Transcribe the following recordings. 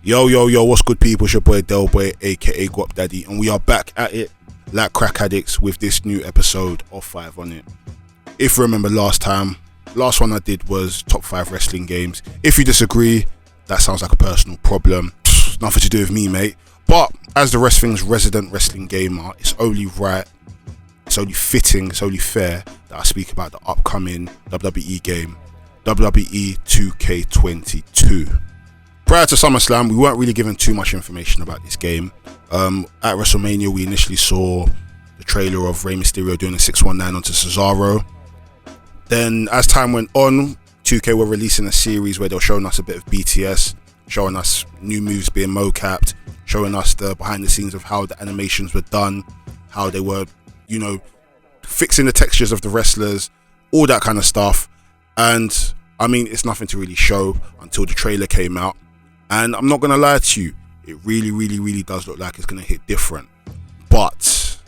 Yo, what's good, people? It's your boy Delboy, aka Guap Daddy, and we are back at it like crack addicts with this new episode of 5 on It. If you remember last one I did was top 5 wrestling games. If you disagree, that sounds like a personal problem. Nothing to do with me, mate. But as the WRESTHINGS resident wrestling gamer, it's only right, it's only fitting, it's only fair that I speak about the upcoming WWE game, WWE 2K22. Prior to SummerSlam, we weren't really given too much information about this game. At WrestleMania, we initially saw the trailer of Rey Mysterio doing a 619 onto Cesaro. Then, as time went on, 2K were releasing a series where they were showing us a bit of BTS, showing us new moves being mocapped, showing us the behind the scenes of how the animations were done, how they were, fixing the textures of the wrestlers, all that kind of stuff. And, I mean, it's nothing to really show until the trailer came out. And I'm not going to lie to you, it really does look like it's going to hit different. But,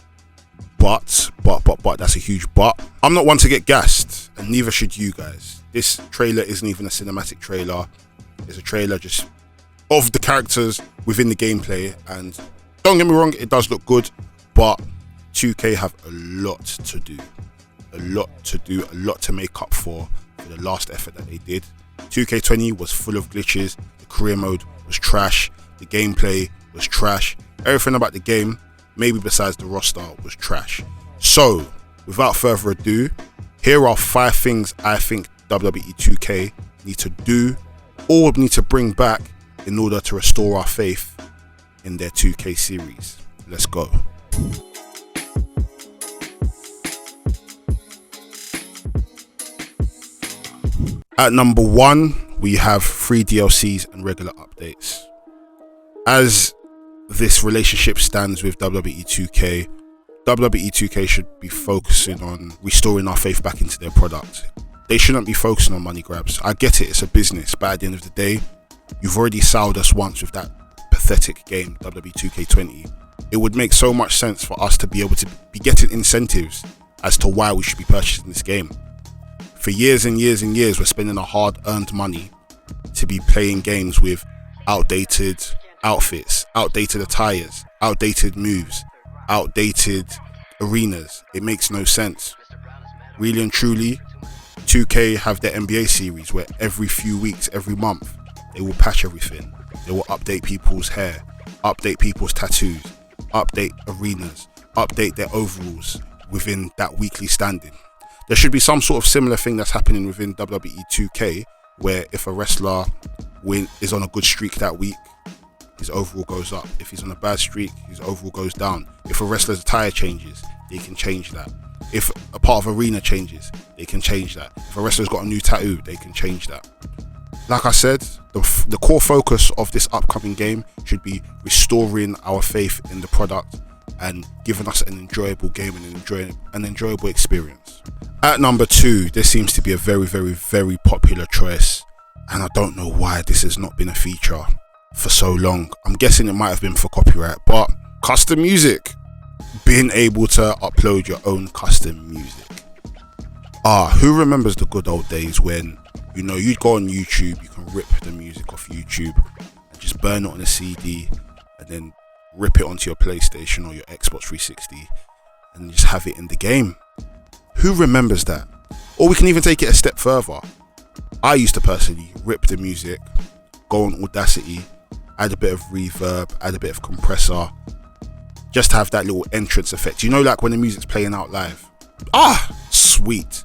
that's a huge but. I'm not one to get gassed, and neither should you guys. This trailer isn't even a cinematic trailer. It's a trailer just of the characters within the gameplay. And don't get me wrong, it does look good, but 2K have a lot to do. A lot to make up for the last effort that they did. 2K20 was full of glitches. The career mode was trash. The gameplay was trash. Everything about the game, maybe besides the roster, was trash. So, without further ado, here are 5 things I think WWE 2K need to do or need to bring back in order to restore our faith in their 2K series. Let's go. At number 1, we have free DLCs and regular updates. As this relationship stands with WWE 2K, WWE 2K should be focusing on restoring our faith back into their product. They shouldn't be focusing on money grabs. I get it, it's a business, but at the end of the day, you've already soured us once with that pathetic game, WWE 2K20. It would make so much sense for us to be able to be getting incentives as to why we should be purchasing this game. For years and years and years, we're spending our hard-earned money to be playing games with outdated outfits, outdated attires, outdated moves, outdated arenas. It makes no sense. Really and truly, 2K have their NBA series where every few weeks, every month, they will patch everything. They will update people's hair, update people's tattoos, update arenas, update their overalls within that weekly standing. There should be some sort of similar thing that's happening within WWE 2K, where if a wrestler is on a good streak that week, his overall goes up. If he's on a bad streak, his overall goes down. If a wrestler's attire changes, they can change that. If a part of arena changes, they can change that. If a wrestler's got a new tattoo, they can change that. Like I said, the core focus of this upcoming game should be restoring our faith in the product and giving us an enjoyable game and an enjoyable experience. At number 2, this seems to be a very popular choice, and I don't know why this has not been a feature for so long. I'm guessing it might have been for copyright, but custom music. Being able to upload your own custom music. Who remembers the good old days when, you'd go on YouTube, you can rip the music off YouTube and just burn it on a CD and then rip it onto your PlayStation or your Xbox 360 and just have it in the game. Who remembers that? Or we can even take it a step further. I used to personally rip the music, go on Audacity, add a bit of reverb, add a bit of compressor, just have that little entrance effect. Like when the music's playing out live. Sweet.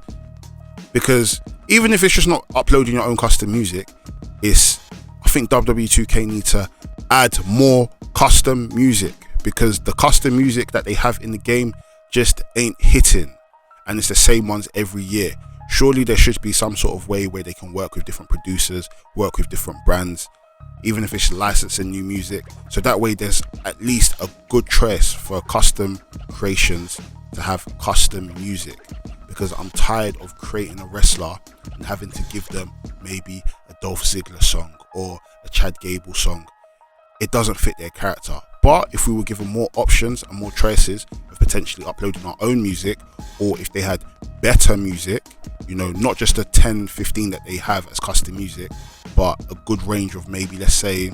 Because even if it's just not uploading your own custom music, I think WWE 2K need to add more custom music, because the custom music that they have in the game just ain't hitting, and it's the same ones every year. Surely there should be some sort of way where they can work with different producers, work with different brands, even if it's licensing new music, so that way there's at least a good choice for custom creations to have custom music. Because I'm tired of creating a wrestler and having to give them maybe a Dolph Ziggler song or a Chad Gable song. It doesn't fit their character. But if we were given more options and more choices of potentially uploading our own music, or if they had better music, not just the 10, 15 that they have as custom music, but a good range of maybe, let's say,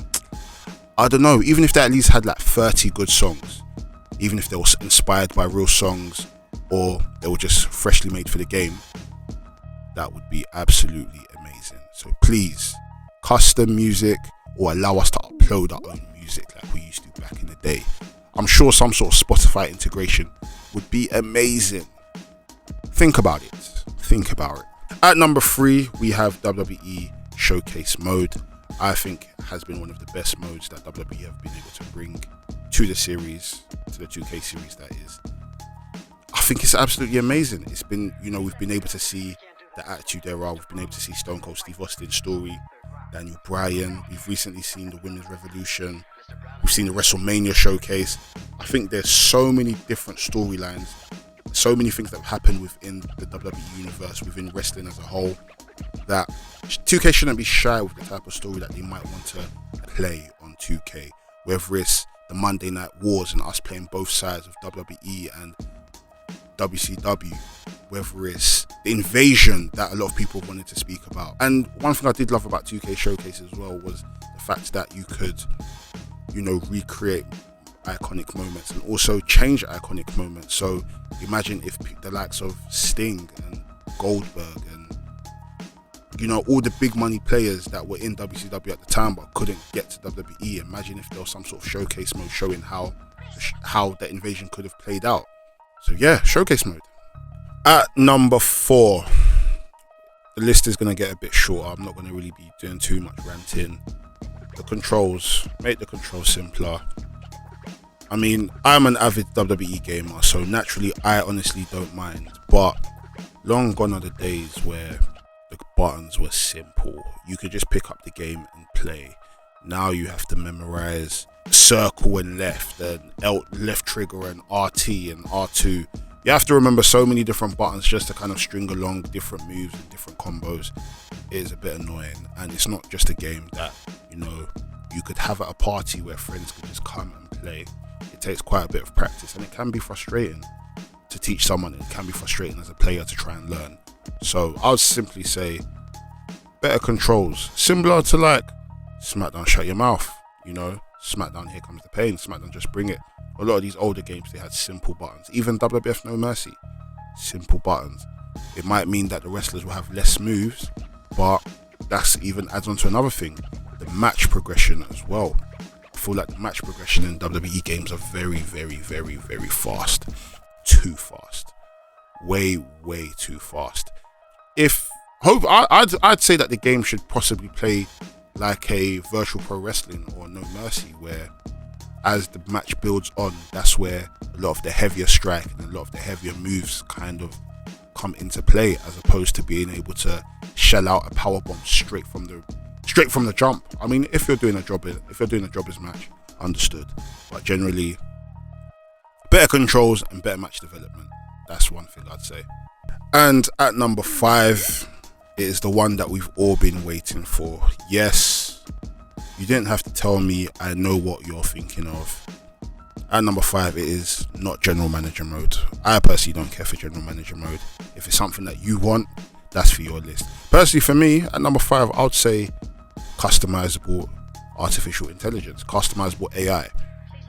I don't know, even if they at least had like 30 good songs, even if they were inspired by real songs or they were just freshly made for the game, that would be absolutely amazing. So please, custom music, or allow us to upload our own music like we used to back in the day. I'm sure some sort of Spotify integration would be amazing. Think about it. Think about it. At number 3, we have WWE Showcase mode. I think has been one of the best modes that WWE have been able to bring to the series, to the 2K series that is. I think it's absolutely amazing. It's been, we've been able to see the Attitude Era, we've been able to see Stone Cold Steve Austin's story, Daniel Bryan, we've recently seen the Women's Revolution, we've seen the WrestleMania Showcase. I think there's so many different storylines, so many things that have happened within the WWE universe, within wrestling as a whole, that 2K shouldn't be shy with the type of story that they might want to play on 2K. Whether it's the Monday Night Wars and us playing both sides of WWE and WCW, whether it's the invasion that a lot of people wanted to speak about. And one thing I did love about 2K Showcase as well was the fact that you could, recreate iconic moments and also change iconic moments. So imagine if the likes of Sting and Goldberg and all the big money players that were in WCW at the time but couldn't get to WWE. Imagine if there was some sort of showcase mode showing how that invasion could have played out. So yeah, showcase mode. At number 4, the list is going to get a bit shorter. I'm not going to really be doing too much ranting. The controls, make the controls simpler. I mean, I'm an avid WWE gamer, so naturally I honestly don't mind, but long gone are the days where the buttons were simple. You could just pick up the game and play. Now you have to memorize circle and left, and left trigger and RT and R2. You have to remember so many different buttons just to kind of string along different moves and different combos. It is a bit annoying, and it's not just a game that you could have at a party where friends could just come and play. It takes quite a bit of practice, and it can be frustrating to teach someone. It can be frustrating as a player to try and learn. So I'll simply say better controls, similar to like SmackDown Shut Your Mouth, SmackDown Here Comes the Pain, SmackDown Just Bring It. A lot of these older games, they had simple buttons. Even WWF No Mercy, simple buttons. It might mean that the wrestlers will have less moves, but that's even adds on to another thing, the match progression as well. I feel like the match progression in WWE games are very, very, very, very fast. Too fast. Way too fast. I'd say that the game should possibly play like a virtual pro wrestling or No Mercy, where as the match builds on, that's where a lot of the heavier strike and a lot of the heavier moves kind of come into play, as opposed to being able to shell out a powerbomb straight from the jump. I mean, if you're doing a jobbers match, understood, but generally better controls and better match development. That's one thing I'd say. And at number 5, it is the one that we've all been waiting for. Yes, you didn't have to tell me, I know what you're thinking of. At number 5, it is not General Manager mode. I personally don't care for General Manager mode. If it's something that you want, that's for your list. Personally, for me, at number 5, I would say Customizable Artificial Intelligence, Customizable AI.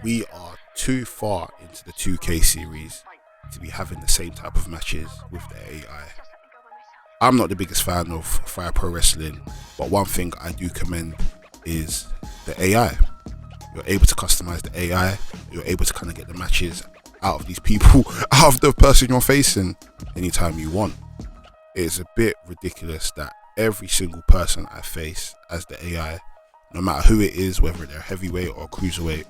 We are too far into the 2K series to be having the same type of matches with the AI. I'm not the biggest fan of Fire Pro Wrestling, but one thing I do commend is the AI. You're able to customize the AI, you're able to kind of get the matches out of these people, out of the person you're facing anytime you want. It's a bit ridiculous that every single person I face as the AI, no matter who it is, whether they're heavyweight or cruiserweight,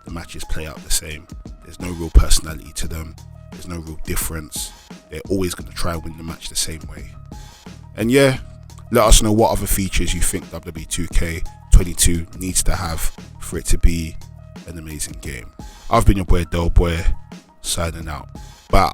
the matches play out the same. There's no real personality to them. There's no real difference. They're always going to try and win the match the same way. And yeah, let us know what other features you think WWE 2K22 needs to have for it to be an amazing game. I've been your boy Del Boy, signing out. Bow.